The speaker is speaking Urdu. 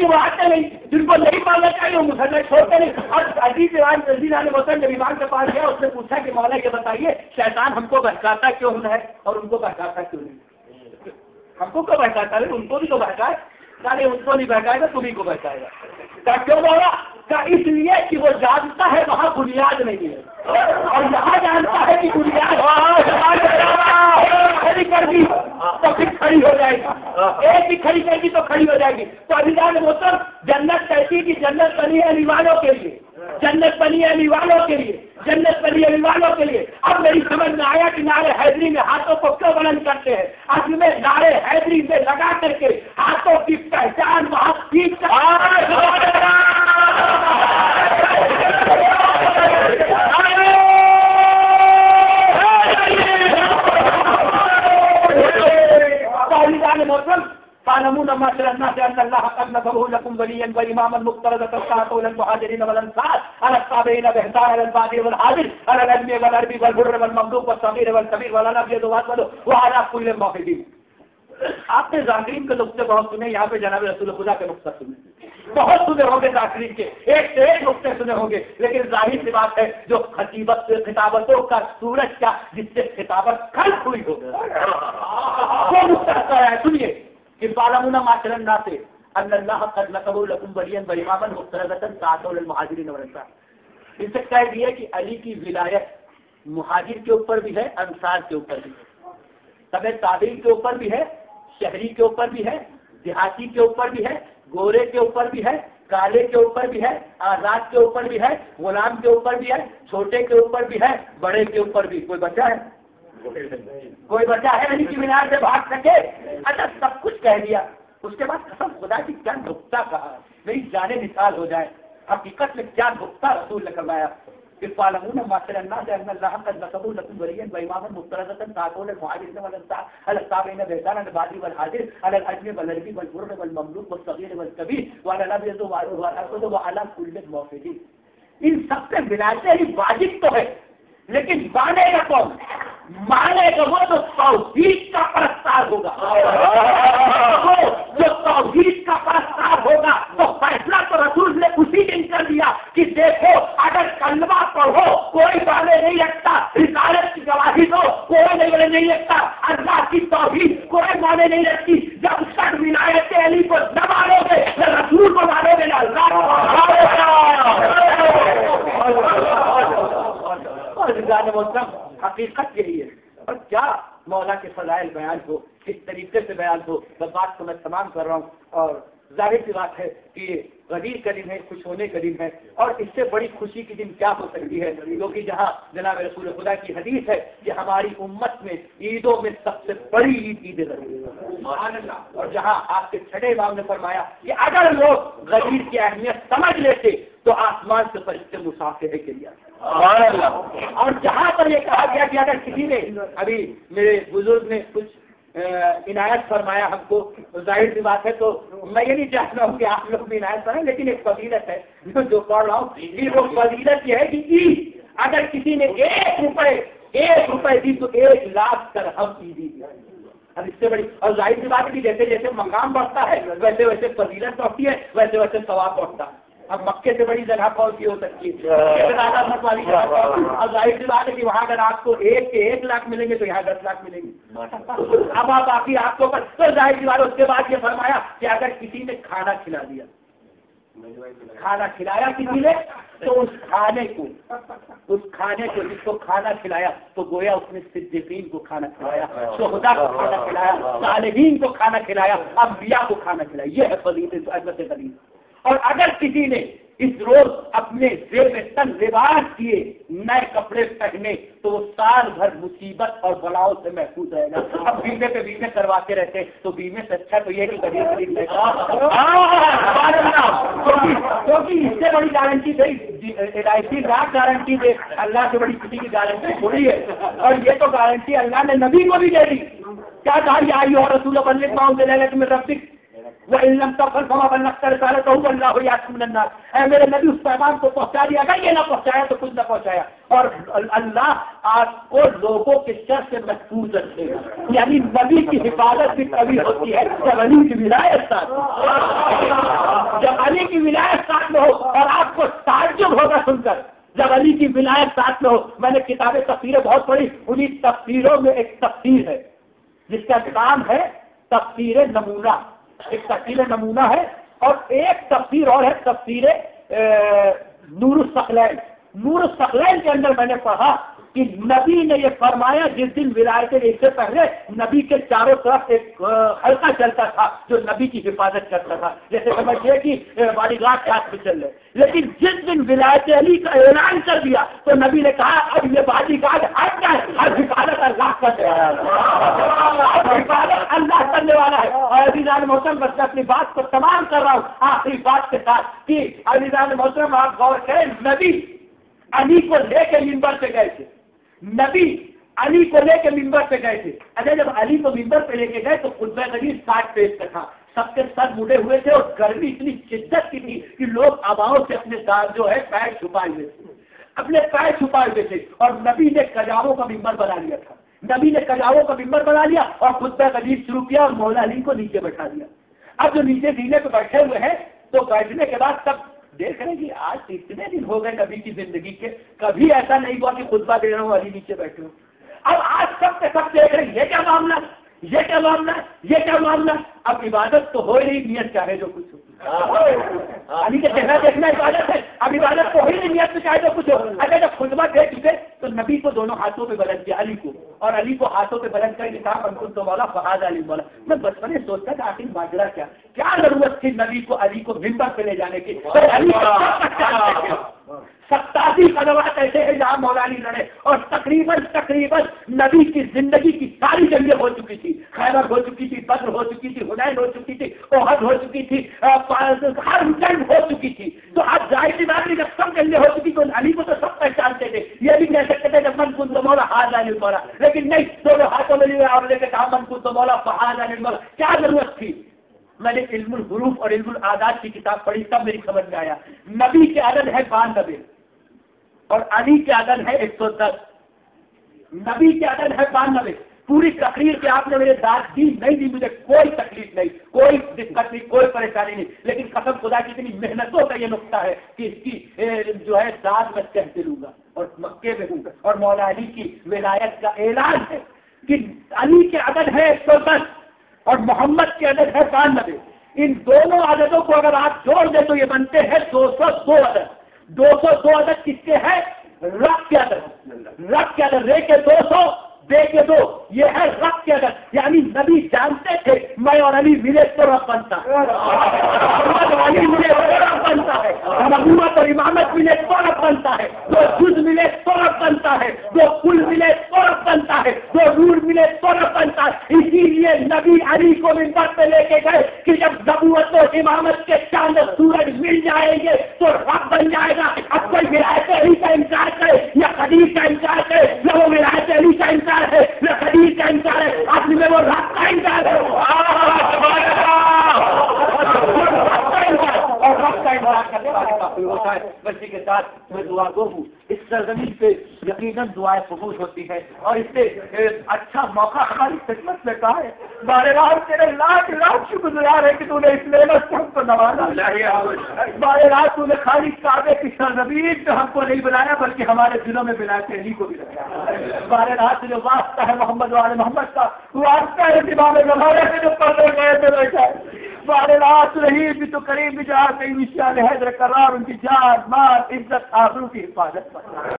وہ آتے نہیں، جن کو نہیں پڑھنا چاہیے وہ مسلمان چھوڑتے نہیں. اور عزیز نے مثلاً جب امام کے پاس گیا، اس نے پوچھا کہ مولا یہ بتائیے شیطان ہم کو بہکاتا کیوں ہے اور ان کو بہکاتا کیوں نہیں؟ ہم کو کیوں بہکاتا ہے؟ ان کو بھی تو بہکائے. نہیں ان کو نہیں بہکائے گا، تمہیں کو بہکائے گا. کیوں بولا؟ اس لیے کہ وہ جانتا ہے وہاں بنیاد نہیں ہے، اور یہاں جانتا ہے کہ بنیاد کھڑی کر دی تو پھر کھڑی ہو جائے گی. ایک ہی کھڑی کر دی تو کھڑی ہو جائے گی. تو ابھی جان محترم جنت کہتی کہ جنت بنی ہے علی والوں کے لیے، جنت بنی ہے علی والوں کے لیے، جنت بنی ہے علی والوں کے لیے. اب میری سمجھ میں آیا کہ نعرے حیدری میں ہاتھوں کو کیوں بلند کرتے ہیں. اصل میں نعرے حیدری میں لگا کر کے ہاتھوں کی پہچان وہاں سیکھ تعلمون ما شاء الناس ان الله قد نصره لكم وليا واماما مقترضا فاعطوا للمهاجرين والانصار على الصابرين باحسان على البادي والحاضر على الادمي والعربي والبر والمملوك والصغير والكبير ولا الابيض والاسود وعلى كل موحدين. آپ نے ذاکرین کے نقطے بہت سنے، یہاں پہ جناب رسول خدا کے نقطہ سنے، بہت سنے ہوں گے ذاکرین کے، ایک سے ایک نقطے سنے ہوں گے. لیکن ظاہر سی بات ہے جو خطابتوں کا سورج کا جس سے خطابت کھل ہوئی ہو وہ نقطہ ہے. سنیے کہ بالمون معاشر الناس ان اللہ قد نصره لكم وليا واماما مقترضا فاعطوا للمهاجرين والانصار. اس سے کہہ دیا کہ علی کی ولایت مہاجر کے اوپر بھی ہے، انصار کے اوپر بھی ہے، تبع تابعین کے اوپر بھی ہے، شہری کے اوپر بھی ہے، دیہاتی کے اوپر بھی ہے، گورے کے اوپر بھی ہے، کالے کے اوپر بھی ہے، آزاد کے اوپر بھی ہے، غلام کے اوپر بھی ہے، چھوٹے کے اوپر بھی ہے، بڑے کے اوپر بھی. کوئی بچہ ہے؟ کوئی بچہ ہے نہیں کہ مینار سے بھاگ سکے. اچھا سب کچھ کہہ دیا، اس کے بعد قسم خدا کی کیا نقطہ کہا، میری جانے مثال ہو جائے حقیقت میں کیا نقطہ رسول نے کروایا. فاعلمون ما شاء الناس ان الله قد نصره لكم وليا واماما مقترضا فاعطوا للمهاجرين والانصار على الصابرين باحسان على البادي والحاضر على الادمي والعربي والبر والمملوك والصغير والكبير وعلى الابيض والاسود وعلى كل موحدين. ان سب سے ولایت ہی واجب تو ہے، لیکن مانے گا کون؟ مانے گا وہ تو توحید کا پرستار ہوگا. جو توحید کا پرستار ہوگا تو فیصلہ تو رسول نے اسی دن کر دیا کہ دیکھو اگر کلمہ پڑھو کوئی مانے نہیں رکھتا، رسالت کی گواہی دو کوئی نہیں رکھتا، اللہ کی توحید کوئی مانے نہیں رکھتی. جب تک ولایت علی کو نہ مانو گے نہ رسول کو مانو گے نہ اللہ حقیقت یہی ہے. اور کیا مولا کے فضائل بیان ہو، کس طریقے سے بیان ہو، بس بات کو میں تمام کر رہا ہوں. اور ظاہر سی بات ہے کہ یہ غدیر کا دن ہے، خوش ہونے کا دن ہے، اور اس سے بڑی خوشی کی دن کیا ہو سکتی ہے. کیونکہ جہاں جناب رسول خدا کی حدیث ہے کہ ہماری امت میں عیدوں میں سب سے بڑی عید غدیر، اور جہاں آپ کے چھٹے امام نے فرمایا کہ اگر لوگ غدیر کی اہمیت سمجھ لیتے تو آسمان سے فرشتے مسافرے کے لیے. اور جہاں پر یہ کہا گیا کہ اگر کسی نے، ابھی میرے بزرگ نے کچھ عنایت فرمایا ہم کو، ظاہر سی بات ہے تو میں یہ نہیں چاہتا ہوں کہ آپ لوگ بھی عنایت کریں، لیکن ایک فضیلت ہے جو پڑھ رہا ہوں کہ وہ فضیلت یہ ہے کہ اگر کسی نے 1 روپے دی تو 1,00,000 درہم دی. اب اس سے بڑی اور ظاہر سی بات ہے کہ جیسے جیسے مقام بڑھتا ہے ویسے ویسے فضیلت بڑھتی ہے، ویسے ویسے ثواب بڑھتا ہے. اب مکے سے بڑی جگہ کون سی ہو سکتی ہے؟ اب ظاہر سی بات ہے کہ وہاں اگر آپ کو 1 لاکھ ملیں گے تو یہاں 10 لاکھ ملیں گے. اب آپ باقی آپ کو تو ظاہر سی بات ہے. اس کے بعد یہ فرمایا کہ اگر کسی نے کھانا کھلا دیا، کھانا کھلایا کسی نے تو اس کھانے کو جس کو کھانا کھلایا تو گویا اس نے صدیقین کو کھانا کھلایا، شہداء کو کھانا کھلایا، صالحین کو کھانا کھلایا، انبیاء کو کھانا کھلایا. یہ ہے فضیلت عزت قدیم. اور اگر کسی نے اس روز اپنے زیب تن لباس کیے، نئے کپڑے پہنے تو وہ سال بھر مصیبت اور بلاؤں سے محفوظ رہے گا. اب بیمے پہ بیمے کرواتے رہتے ہیں تو بیمے سے اچھا تو یہ کہ کیونکہ اس سے بڑی گارنٹی دے LIC لاکھ گارنٹی دے، اللہ سے بڑی کسی کی گارنٹی تھوڑی ہے. اور یہ تو گارنٹی اللہ نے نبی کو بھی دے دی. کیا کہا یہ آئی اور رسول بلغ ما انزل الیک من ربک وَإِن لَّمْ تَفْعَلْ فَمَا بَلَّغْتَ رِسَالَتَهُ وَاللَّهُ يَعْصِمُكَ مِنَ النَّاسِ. اے میرے نبی اس پیغام کو پہنچا دیا، اگر یہ نہ پہنچایا تو کچھ نہ پہنچایا. اور اللہ آپ کو لوگوں کے شر سے محفوظ رکھے گا. یعنی نبی کی حفاظت بھی کبھی ہوتی ہے جب علی کی ولایت. علی کی ولایت ساتھ میں ہو، اور آپ کو تعجب ہوگا سن کر جب علی کی ولایت ساتھ میں ہو. میں نے کتابیں تفسیریں بہت پڑھی، انہیں تفسیروں میں ایک تفسیر ہے جس کا نام ہے تفسیر نمونہ. ایک تفسیر نمونہ ہے اور ایک تفسیر اور ہے تفسیر نور الثقلین. نور الثقلین کے اندر میں نے پڑھا کہ نبی نے یہ فرمایا جس دن ولایت، اس سے پہلے نبی کے چاروں طرف ایک حلقہ چلتا تھا جو نبی کی حفاظت کرتا تھا، جیسے سمجھیے کہ باڈی گارڈ کے ہاتھ میں چل رہے. لیکن جس دن ولایت علی کا اعلان کر دیا تو نبی نے کہا اب یہ باڈی گارڈ ہٹ جائے، اب حفاظت اللہ کرنے والا ہے، حفاظت اللہ کرنے والا ہے. اور عزیزان محترم بس میں اپنی بات کو تمام کر رہا ہوں آخری بات کے ساتھ کہ عزیزان محترم آپ غور کریں، نبی علی کو لے کے منبر پہ گئے تھے. نبی علی کو لے کے منبر پہ گئے تھے. اچھا جب علی کو منبر پہ لے کے گئے تو خطبہ غدیر 60 پیج کا تھا. سب کے سر مڑے ہوئے تھے اور گرمی اتنی شدت کی تھی کہ لوگ آباؤں سے اپنے جو ہے پیر چھپائے ہوئے تھے، اپنے پیر چھپائے ہوئے تھے. اور نبی نے کجاووں کا منبر بنا لیا تھا. نبی نے کجاووں کا منبر بنا لیا اور خطبہ غدیر شروع کیا اور مولا علی کو نیچے بیٹھا دیا. اب جو نیچے زینے پہ بیٹھے ہوئے ہیں تو بیٹھنے کے بعد سب دیکھ رہے کہ آج اتنے دن ہو گئے نبی کی زندگی کے، کبھی ایسا نہیں ہوا کہ خطبہ دے رہا ہوں علی نیچے بیٹھے ہوں. اب آج سب کے سب دیکھ رہے یہ کیا معاملہ، یہ کیا معاملہ، یہ کیا معاملہ. اب عبادت تو ہو ہی نہیں، نیت چاہے جو کچھ ہو. علی کا چہرہ دیکھنا عبادت ہے. اب عبادت تو ہی نہیں، نیت میں چاہے جو کچھ ہو. اگر جب خطبہ دے چکے تو نبی کو دونوں ہاتھوں پہ بلند کیا علی کو، اور علی کو ہاتھوں پہ بلند کر کے کہا ان کو مولا فہد علی مولا. میں بچپن میں سوچتا تھا آخر ماجرا کیا ضرورت تھی نبی کو علی کو منبر پہ لے جانے کی. علی 87 قدمات ایسے ہیں جہاں مولا علی لڑے اور تقریباً نبی کی زندگی کی ساری جنگیں ہو چکی تھی. خیبر ہو چکی تھی، بدر ہو چکی تھی، حنین ہو چکی تھی، احد ہو چکی تھی، ہر جنگ ہو چکی تھی. تو آج ظاہر سی بات نہیں جب سب جنگیں ہو چکی تو علی کو تو سب پہچانتے تھے. یہ بھی کہہ سکتے تھے جب من کن تو مولا فہد علی مولا، لیکن نہیں، دونوں ہاتھوں میں لیے اور لے کے کہا من کن تو مولا فہد علی مولا. کیا ضرورت تھی؟ میں نے علم الحروف اور علم العادات کی کتاب پڑھی تب میری سمجھ میں آیا نبی کے عدد ہے 92 اور علی کے عدد ہے 110. نبی کے عدد ہے 92. پوری تقریر کے آپ نے میرے داد دی نہیں دی، مجھے کوئی تکلیف نہیں، کوئی دقت نہیں، کوئی پریشانی نہیں. لیکن قسم خدا کی اتنی محنتوں کا یہ نقطہ ہے کہ اس کی جو ہے داد میں کہتے لوں گا اور مکے میں ہوں گا. اور مولا علی کی ولایت کا اعلان ہے کہ علی کے عدد ہے 110 اور محمد کے عدد ہے 92. ان دونوں عددوں کو اگر آپ جوڑ دیں تو یہ بنتے ہیں 202 عدد. 202 عدد کس کے ہے؟ رب کے عدد. رب کے عدد، رے کے 200 بے کے 2، یہ ہے رب کے عدد. یعنی نبی جانتے تھے میں اور علی ملے تو رب بنتا ہے، علی ملے تو رب بنتا ہے، نبوت اور امامت ملے تو رب بنتا ہے، دو جز ملے تو رب بنتا ہے، دو کل ملے تو رب بنتا ہے، دو نور ملے تو رب بنتا ہے. اسی لیے نبی علی کو منبر پہ لے کے گئے کہ جب نبوت اور امامت کے چاند سورج مل جائیں گے تو رب بن جائے گا. اب کوئی ولایت علی کا انکار کرے یا قدیر کا انکار کرے، نہ وہ ولایت علی کا انکار ہے نہ قدیر کا انکار ہے، اصل میں وہ رب کا انکار ہے. اور رب کا انکار کرنے والے کا کوئی ہوتا ہے. بچی کے ساتھ میں دعا گو ہوں. اس سرزمین پہ یقیناً دعائیں قبول ہوتی ہے اور اس سے اچھا موقع ہماری خدمت میں کہا ہے. بارے راہ تیرے لاکھ شکر گزار ہے کہ تو نے اس نعمت سے ہم کو نوازا. بارے راہ تو نے خالی کعبے کی سرزمین پہ ہم کو نہیں بنایا بلکہ ہمارے دلوں میں ولایت علی کو بھی رکھا. بارے راہ سے جو واسطہ ہے محمد والے محمد کا، واسطہ ہے امام زمانے سے جو پردے گئے تھے بیٹھا ہے. بارے رات رحیم بھی تو کریم بھی جہاں کئی وشیاں حیدر قرار ان کی جان مال عزت آبرو کی حفاظت پر.